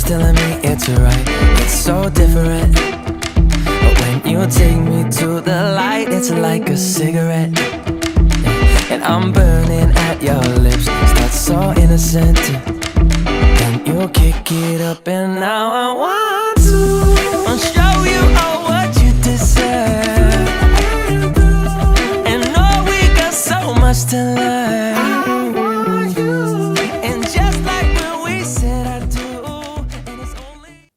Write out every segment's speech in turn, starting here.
telling me it's right. It's so different. But when you take me to the light, it's like a cigarette. And I'm burning at your lips. Start so innocent. Then you kick it up and now I want to show you all what you deserve. And know we got so much to learn. And just like when we said I do. And it's only...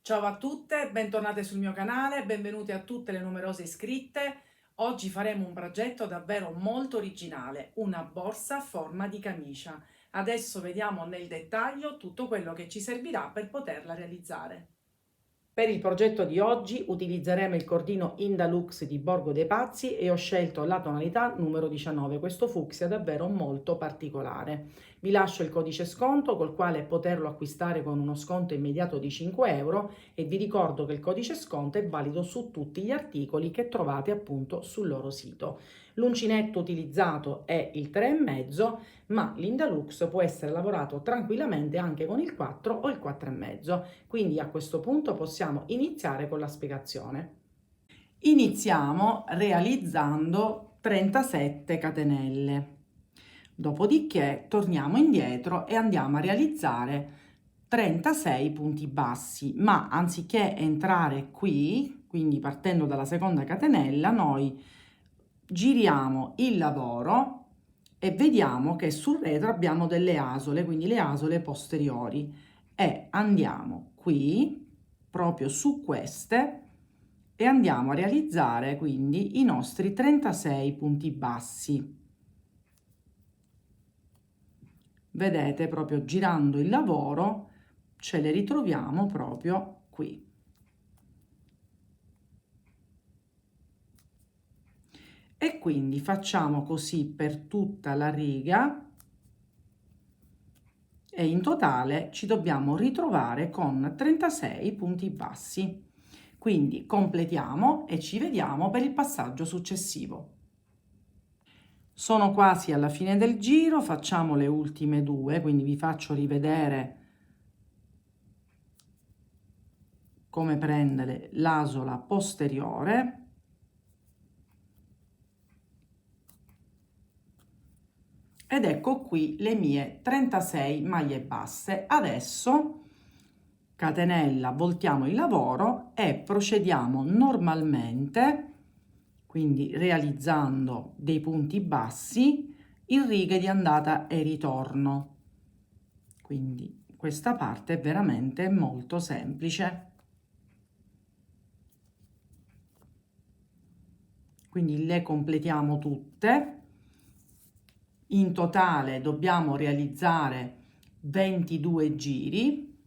Ciao a tutte, bentornate sul mio canale, benvenuti a tutte le numerose iscritte. Oggi faremo un progetto davvero molto originale, una borsa a forma di camicia. Adesso vediamo nel dettaglio tutto quello che ci servirà per poterla realizzare. Per il progetto di oggi utilizzeremo il cordino Indalux di Borgo dei Pazzi e ho scelto la tonalità numero 19, questo fucsia davvero molto particolare. Vi lascio il codice sconto col quale poterlo acquistare con uno sconto immediato di 5 euro e vi ricordo che il codice sconto è valido su tutti gli articoli che trovate appunto sul loro sito. L'uncinetto utilizzato è il 3,5, ma l'Indalux può essere lavorato tranquillamente anche con il 4 o il 4,5. Quindi a questo punto possiamo iniziare con la spiegazione. Iniziamo realizzando 37 catenelle. Dopodiché torniamo indietro e andiamo a realizzare 36 punti bassi, ma anziché entrare qui, quindi partendo dalla seconda catenella, noi giriamo il lavoro e vediamo che sul retro abbiamo delle asole, quindi le asole posteriori, e andiamo qui proprio su queste e andiamo a realizzare quindi i nostri 36 punti bassi. Vedete, proprio girando il lavoro ce le ritroviamo proprio qui. E quindi facciamo così per tutta la riga e in totale ci dobbiamo ritrovare con 36 punti bassi. Quindi completiamo e ci vediamo per il passaggio successivo. Sono quasi alla fine del giro, facciamo le ultime due, quindi vi faccio rivedere come prendere l'asola posteriore. Ed ecco qui le mie 36 maglie basse. Adesso catenella, voltiamo il lavoro e procediamo normalmente, quindi realizzando dei punti bassi in righe di andata e ritorno. Quindi questa parte è veramente molto semplice. Quindi le completiamo tutte. In totale dobbiamo realizzare 22 giri,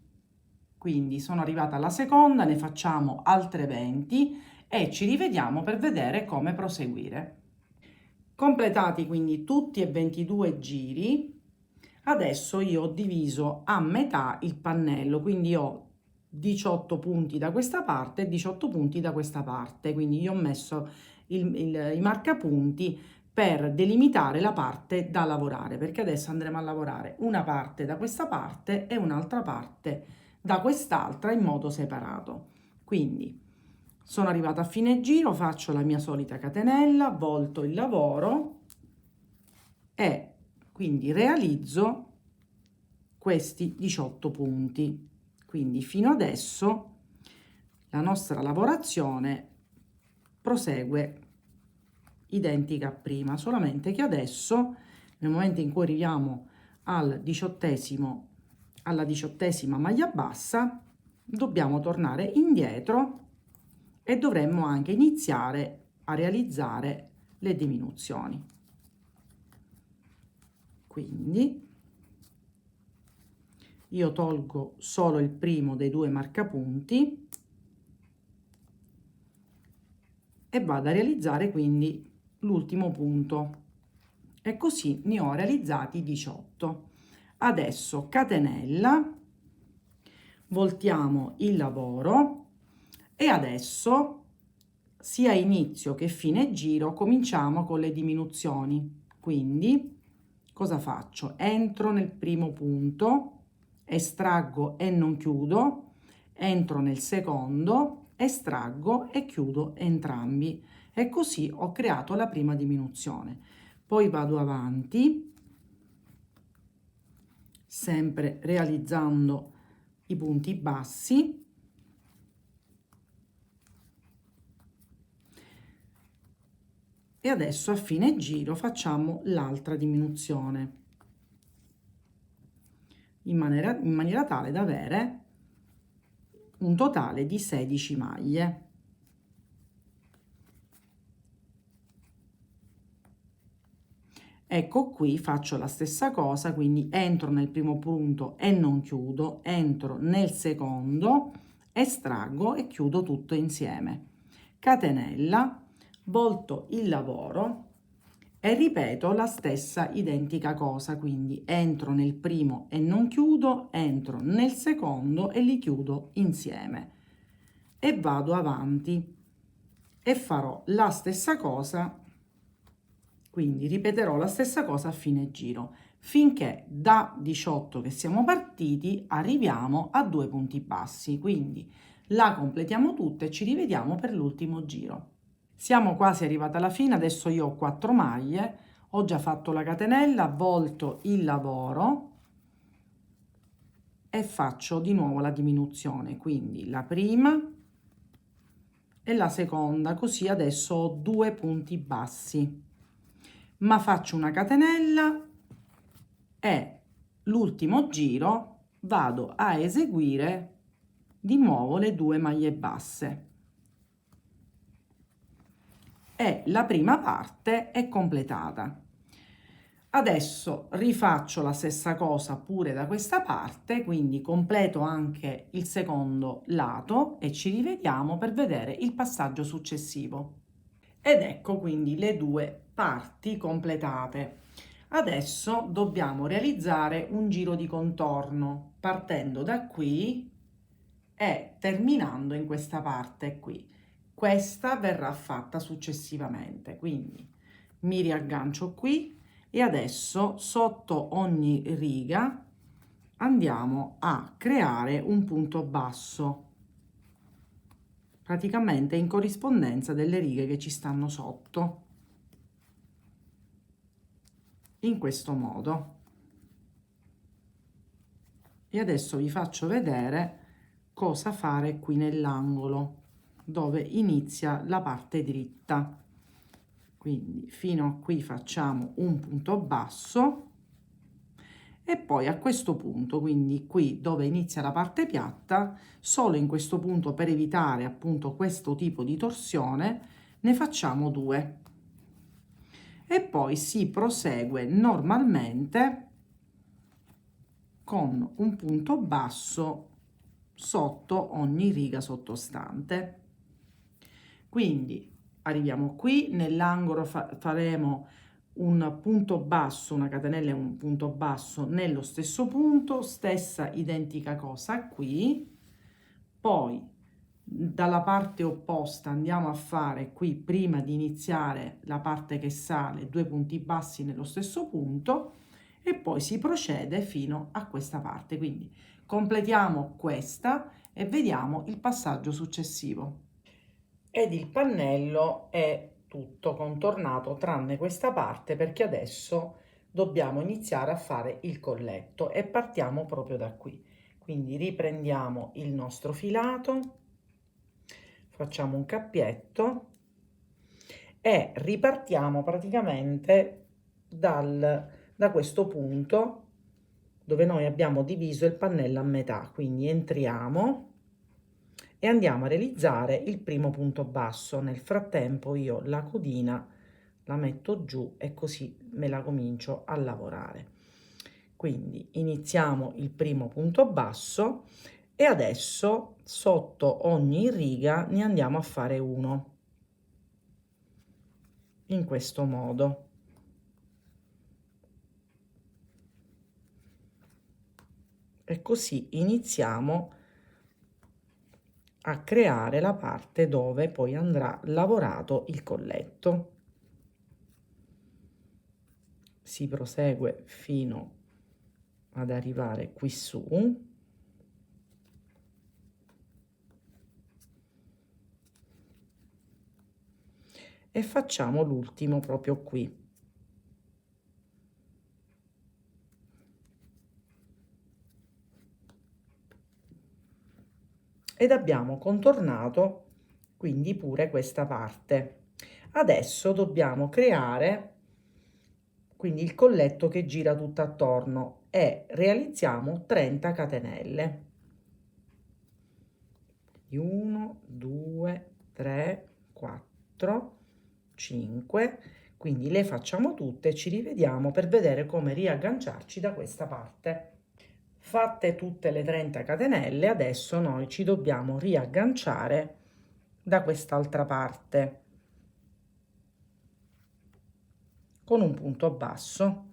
quindi sono arrivata alla seconda, ne facciamo altre 20 e ci rivediamo per vedere come proseguire. Completati quindi tutti e 22 giri, adesso io ho diviso a metà il pannello, quindi ho 18 punti da questa parte e 18 punti da questa parte, quindi io ho messo i marcapunti per delimitare la parte da lavorare, perché adesso andremo a lavorare una parte da questa parte e un'altra parte da quest'altra in modo separato. Quindi sono arrivata a fine giro, faccio la mia solita catenella, volto il lavoro e quindi realizzo questi 18 punti. Quindi fino adesso la nostra lavorazione prosegue identica a prima, solamente che adesso nel momento in cui arriviamo alla 18ª maglia bassa dobbiamo tornare indietro e dovremmo anche iniziare a realizzare le diminuzioni. Quindi io tolgo solo il primo dei due marcapunti e vado a realizzare quindi l'ultimo punto e così ne ho realizzati 18. Adesso catenella, voltiamo il lavoro e adesso sia inizio che fine giro cominciamo con le diminuzioni. Quindi cosa faccio? Entro nel primo punto estraggo e non chiudo, entro nel secondo, estraggo e chiudo entrambi, e così ho creato la prima diminuzione. Poi vado avanti, sempre realizzando i punti bassi, e adesso a fine giro facciamo l'altra diminuzione in maniera tale da avere un totale di 16 maglie. Ecco, qui faccio la stessa cosa, quindi entro nel primo punto e non chiudo, entro nel secondo, estraggo e chiudo tutto insieme. Catenella, volto il lavoro e ripeto la stessa identica cosa, quindi entro nel primo e non chiudo, entro nel secondo e li chiudo insieme e vado avanti e farò la stessa cosa, quindi ripeterò la stessa cosa a fine giro finché da 18 che siamo partiti arriviamo a 2 punti bassi, quindi la completiamo tutta e ci rivediamo per l'ultimo giro. Siamo quasi arrivati alla fine, adesso io ho 4 maglie, ho già fatto la catenella, volto il lavoro e faccio di nuovo la diminuzione, quindi la prima e la seconda, così adesso ho 2 punti bassi, ma faccio una catenella e l'ultimo giro vado a eseguire di nuovo le 2 maglie basse. E la prima parte è completata. Adesso rifaccio la stessa cosa pure da questa parte, quindi completo anche il secondo lato e ci rivediamo per vedere il passaggio successivo. Ed ecco quindi le 2 parti completate. Adesso dobbiamo realizzare un giro di contorno partendo da qui e terminando in questa parte qui. Questa verrà fatta successivamente, quindi mi riaggancio qui e adesso sotto ogni riga andiamo a creare un punto basso, praticamente in corrispondenza delle righe che ci stanno sotto, in questo modo. E adesso vi faccio vedere cosa fare qui nell'angolo dove inizia la parte dritta, quindi fino a qui facciamo un punto basso e poi a questo punto, quindi qui dove inizia la parte piatta, solo in questo punto, per evitare appunto questo tipo di torsione, ne facciamo 2 e poi si prosegue normalmente con un punto basso sotto ogni riga sottostante. Quindi arriviamo qui, nell'angolo faremo un punto basso, una catenella e un punto basso nello stesso punto, stessa identica cosa qui, poi dalla parte opposta andiamo a fare qui, prima di iniziare la parte che sale, 2 punti bassi nello stesso punto e poi si procede fino a questa parte, quindi completiamo questa e vediamo il passaggio successivo. Ed il pannello è tutto contornato tranne questa parte, perché adesso dobbiamo iniziare a fare il colletto e partiamo proprio da qui. Quindi riprendiamo il nostro filato, facciamo un cappietto e ripartiamo praticamente da questo punto dove noi abbiamo diviso il pannello a metà, quindi entriamo e andiamo a realizzare il primo punto basso. Nel frattempo io la codina la metto giù e così me la comincio a lavorare. Quindi iniziamo il primo punto basso e adesso sotto ogni riga ne andiamo a fare uno in questo modo. E così iniziamo a creare la parte dove poi andrà lavorato il colletto. Si prosegue fino ad arrivare qui su e facciamo l'ultimo proprio qui. Ed abbiamo contornato quindi pure questa parte. Adesso dobbiamo creare quindi il colletto che gira tutto attorno e realizziamo 30 catenelle. 1, 2, 3, 4, 5, quindi le facciamo tutte e ci rivediamo per vedere come riagganciarci da questa parte. Fatte tutte le 30 catenelle, adesso noi ci dobbiamo riagganciare da quest'altra parte con un punto basso.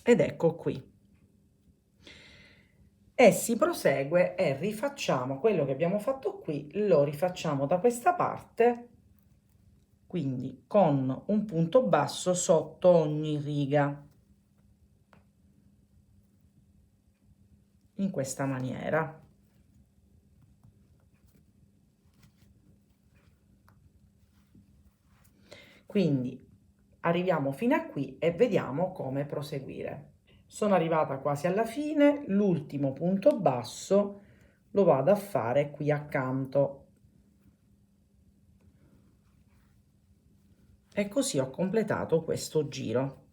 Ed ecco qui. E si prosegue e rifacciamo quello che abbiamo fatto qui, lo rifacciamo da questa parte, quindi con un punto basso sotto ogni riga, in questa maniera. Quindi arriviamo fino a qui e vediamo come proseguire. Sono arrivata quasi alla fine, l'ultimo punto basso lo vado a fare qui accanto. E così ho completato questo giro.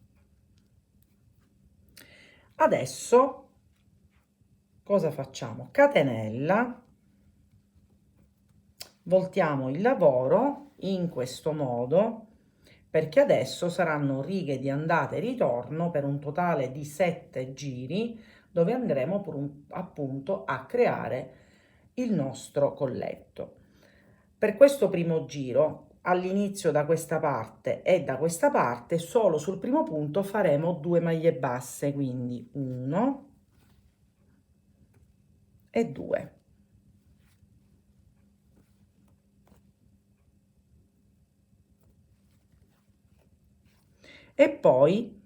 Adesso cosa facciamo? Catenella, voltiamo il lavoro in questo modo, perché adesso saranno righe di andata e ritorno per un totale di 7 giri, dove andremo appunto a creare il nostro colletto. Per questo primo giro, all'inizio da questa parte e da questa parte, solo sul primo punto faremo 2 maglie basse, quindi 1 e 2. E poi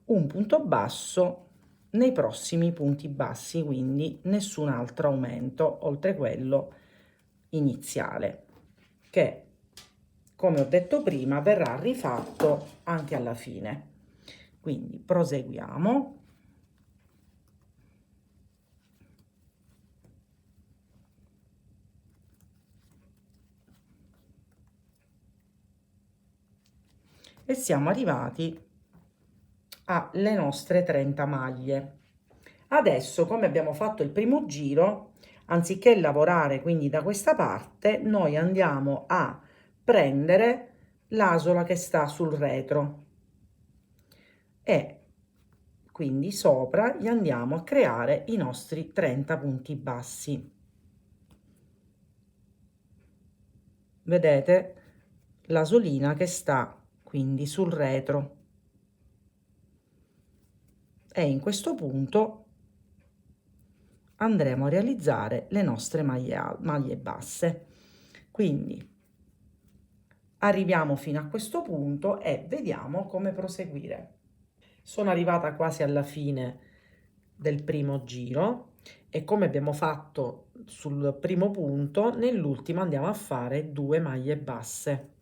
un punto basso nei prossimi punti bassi, quindi nessun altro aumento oltre quello iniziale, che come ho detto prima verrà rifatto anche alla fine. Quindi proseguiamo. E siamo arrivati alle nostre 30 maglie. Adesso, come abbiamo fatto il primo giro, anziché lavorare quindi da questa parte, noi andiamo a prendere l'asola che sta sul retro e quindi sopra gli andiamo a creare i nostri 30 punti bassi. Vedete l'asolina che sta quindi sul retro, e in questo punto andremo a realizzare le nostre maglie basse. Quindi arriviamo fino a questo punto e vediamo come proseguire. Sono arrivata quasi alla fine del primo giro e come abbiamo fatto sul primo punto, nell'ultimo andiamo a fare 2 maglie basse.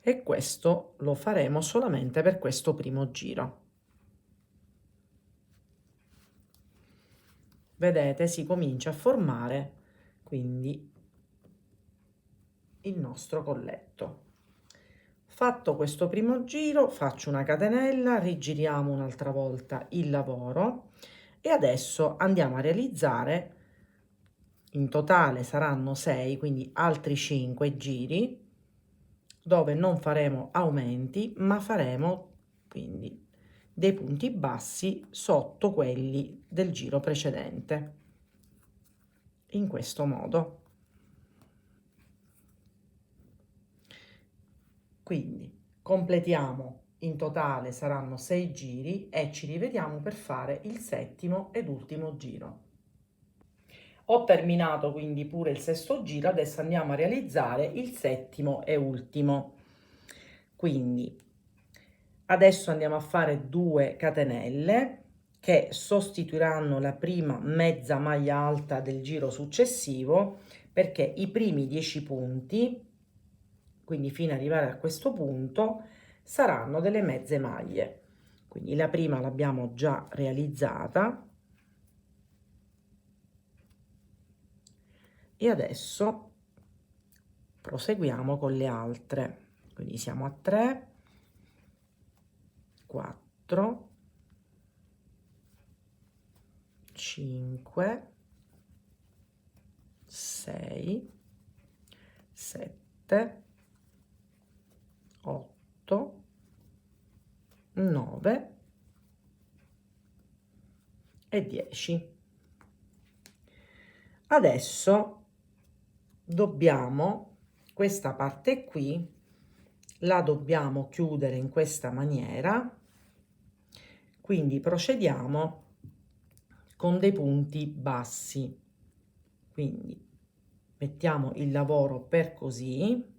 E questo lo faremo solamente per questo primo giro. Vedete, si comincia a formare quindi il nostro colletto. Fatto questo primo giro, faccio una catenella, rigiriamo un'altra volta il lavoro e adesso andiamo a realizzare, in totale saranno 6, quindi altri 5 giri, dove non faremo aumenti, ma faremo quindi dei punti bassi sotto quelli del giro precedente, in questo modo. Quindi completiamo, in totale saranno 6 giri e ci rivediamo per fare il settimo ed ultimo giro. Ho terminato quindi pure il sesto giro, adesso andiamo a realizzare il settimo e ultimo. Quindi adesso andiamo a fare 2 catenelle che sostituiranno la prima mezza maglia alta del giro successivo, perché i primi 10 punti, quindi fino ad arrivare a questo punto, saranno delle mezze maglie. Quindi la prima l'abbiamo già realizzata e adesso proseguiamo con le altre. Quindi siamo a 3, 4, 5, 6, 7, 8, 9 e 10. Adesso dobbiamo, questa parte qui la dobbiamo chiudere in questa maniera, quindi procediamo con dei punti bassi. Quindi mettiamo il lavoro per così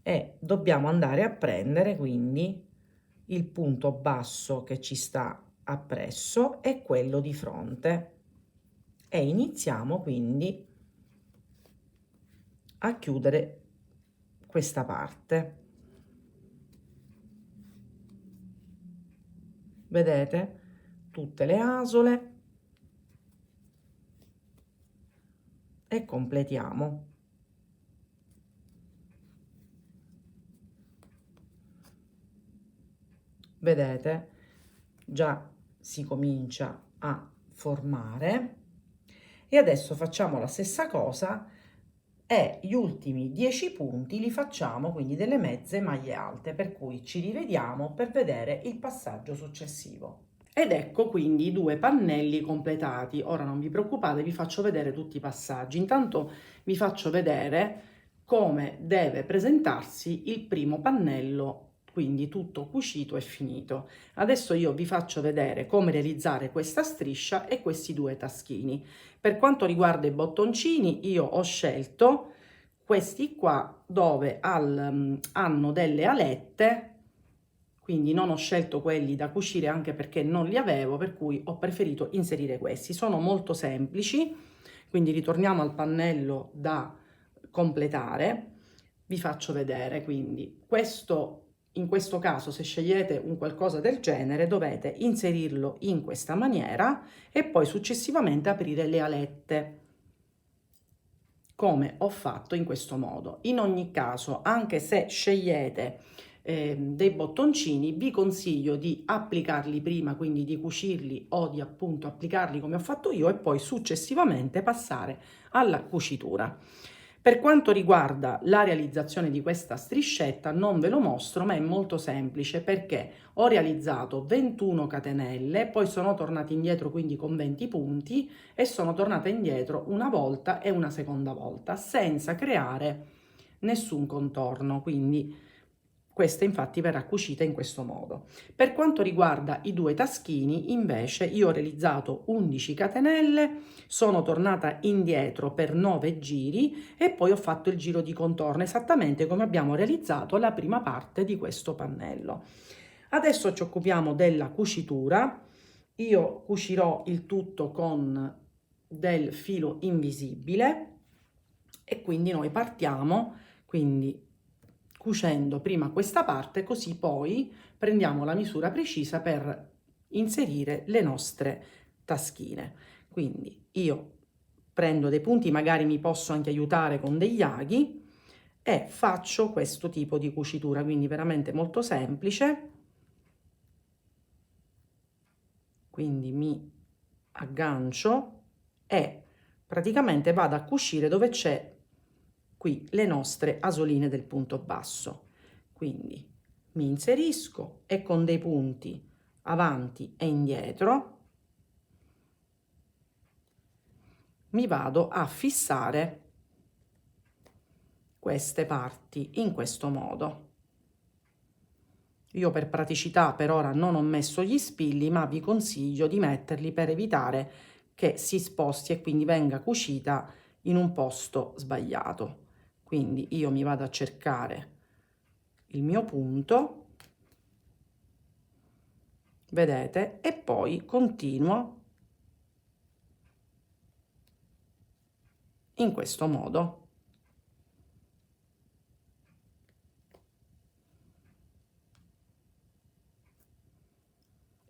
e dobbiamo andare a prendere quindi il punto basso che ci sta appresso e quello di fronte e iniziamo quindi a chiudere questa parte. Vedete tutte le asole e completiamo. Vedete, già si comincia a formare e adesso facciamo la stessa cosa e gli ultimi 10 punti li facciamo quindi delle mezze maglie alte, per cui ci rivediamo per vedere il passaggio successivo. Ed ecco quindi i 2 pannelli completati. Ora non vi preoccupate, vi faccio vedere tutti i passaggi. Intanto vi faccio vedere come deve presentarsi il primo pannello, quindi tutto cucito e finito. Adesso io vi faccio vedere come realizzare questa striscia e questi 2 taschini. Per quanto riguarda i bottoncini, io ho scelto questi qua dove hanno delle alette, quindi non ho scelto quelli da cucire anche perché non li avevo, per cui ho preferito inserire questi. Sono molto semplici, quindi ritorniamo al pannello da completare. Vi faccio vedere, quindi questo, in questo caso, se scegliete un qualcosa del genere, dovete inserirlo in questa maniera e poi successivamente aprire le alette, come ho fatto in questo modo. In ogni caso, anche se scegliete dei bottoncini, vi consiglio di applicarli prima, quindi di cucirli o di appunto applicarli come ho fatto io e poi successivamente passare alla cucitura. Per quanto riguarda la realizzazione di questa striscetta non ve lo mostro, ma è molto semplice perché ho realizzato 21 catenelle, poi sono tornata indietro quindi con 20 punti e sono tornata indietro una volta e una seconda volta senza creare nessun contorno, quindi questa infatti verrà cucita in questo modo. Per quanto riguarda i 2 taschini, invece, io ho realizzato 11 catenelle, sono tornata indietro per 9 giri e poi ho fatto il giro di contorno, esattamente come abbiamo realizzato la prima parte di questo pannello. Adesso ci occupiamo della cucitura. Io cucirò il tutto con del filo invisibile e quindi noi partiamo, quindi cucendo prima questa parte, così poi prendiamo la misura precisa per inserire le nostre taschine. Quindi io prendo dei punti, magari mi posso anche aiutare con degli aghi e faccio questo tipo di cucitura, quindi veramente molto semplice. Quindi mi aggancio e praticamente vado a cucire dove c'è qui le nostre asoline del punto basso. Quindi mi inserisco e con dei punti avanti e indietro mi vado a fissare queste parti in questo modo. Io per praticità per ora non ho messo gli spilli, ma vi consiglio di metterli per evitare che si sposti e quindi venga cucita in un posto sbagliato. Quindi io mi vado a cercare il mio punto, vedete, e poi continuo in questo modo.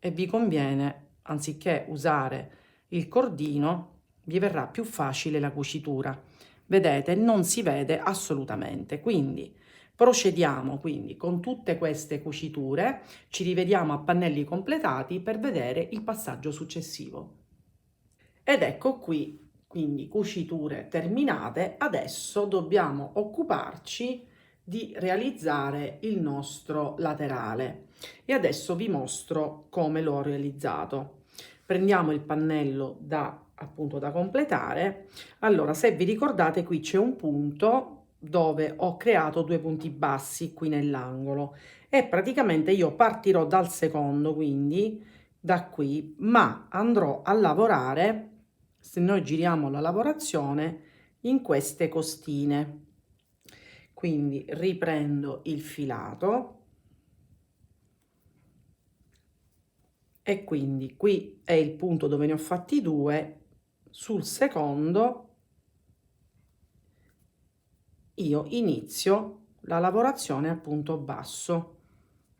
E vi conviene, anziché usare il cordino, vi verrà più facile la cucitura. Vedete, non si vede assolutamente. Quindi procediamo quindi con tutte queste cuciture, ci rivediamo a pannelli completati per vedere il passaggio successivo. Ed ecco qui, quindi cuciture terminate. Adesso dobbiamo occuparci di realizzare il nostro laterale e adesso vi mostro come l'ho realizzato. Prendiamo il pannello appunto da completare. Allora, se vi ricordate, qui c'è un punto dove ho creato due punti bassi qui nell'angolo e praticamente io partirò dal secondo, quindi da qui, ma andrò a lavorare, se noi giriamo la lavorazione, in queste costine. Quindi riprendo il filato e quindi qui è il punto dove ne ho fatti due. Sul secondo io inizio la lavorazione al punto basso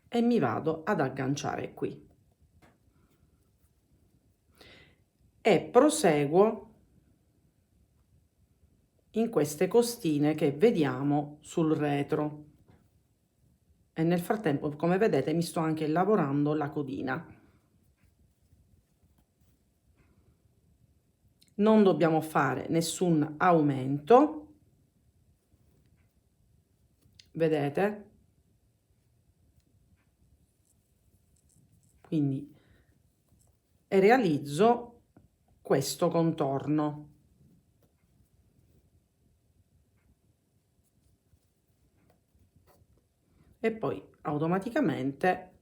e mi vado ad agganciare qui e proseguo in queste costine che vediamo sul retro, e nel frattempo, come vedete, mi sto anche lavorando la codina. Non dobbiamo fare nessun aumento, vedete? Quindi e realizzo questo contorno. E poi automaticamente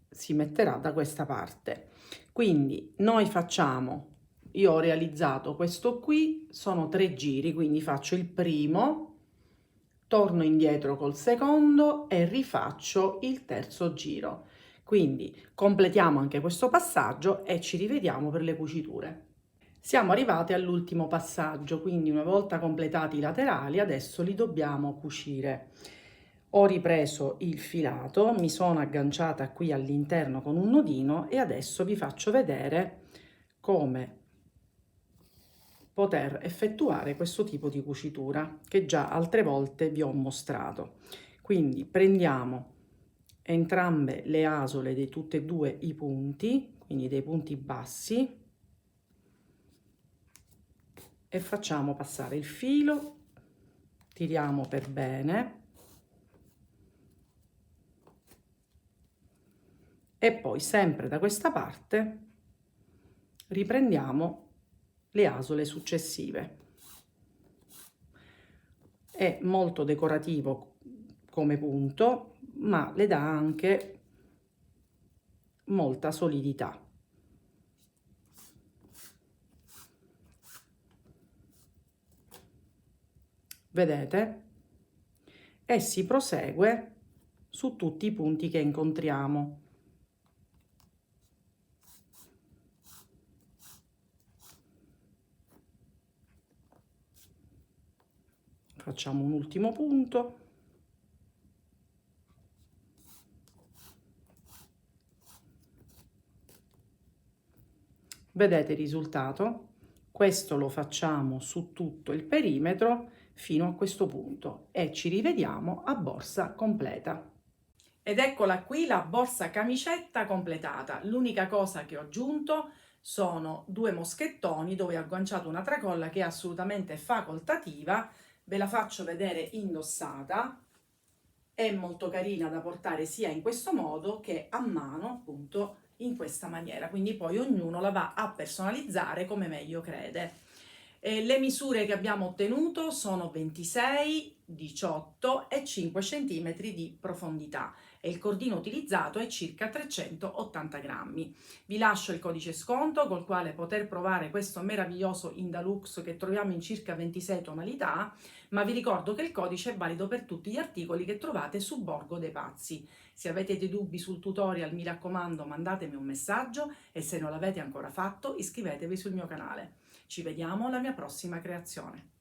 si metterà da questa parte. Quindi noi facciamo, io ho realizzato questo qui, sono 3 giri, quindi faccio il primo, torno indietro col secondo e rifaccio il terzo giro. Quindi completiamo anche questo passaggio e ci rivediamo per le cuciture. Siamo arrivati all'ultimo passaggio, quindi una volta completati i laterali adesso li dobbiamo cucire. Ho ripreso il filato, mi sono agganciata qui all'interno con un nodino e adesso vi faccio vedere come poter effettuare questo tipo di cucitura che già altre volte vi ho mostrato. Quindi prendiamo entrambe le asole di tutti e due i punti, quindi dei punti bassi, e facciamo passare il filo, tiriamo per bene e poi sempre da questa parte riprendiamo le asole successive. È molto decorativo come punto, ma le dà anche molta solidità. Vedete? E si prosegue su tutti i punti che incontriamo. Facciamo un ultimo punto. Vedete il risultato? Questo lo facciamo su tutto il perimetro fino a questo punto e ci rivediamo a borsa completa. Ed eccola qui la borsa camicetta completata. L'unica cosa che ho aggiunto sono 2 moschettoni dove ho agganciato una tracolla che è assolutamente facoltativa. Ve la faccio vedere indossata. È molto carina da portare sia in questo modo che a mano, appunto, in questa maniera. Quindi poi ognuno la va a personalizzare come meglio crede. Le misure che abbiamo ottenuto sono 26, 18 e 5 cm di profondità. e il cordino utilizzato è circa 380 grammi. Vi lascio il codice sconto col quale poter provare questo meraviglioso Indalux che troviamo in circa 26 tonalità, ma vi ricordo che il codice è valido per tutti gli articoli che trovate su Borgo dei Pazzi. Se avete dei dubbi sul tutorial, mi raccomando, mandatemi un messaggio e se non l'avete ancora fatto iscrivetevi sul mio canale. Ci vediamo alla mia prossima creazione.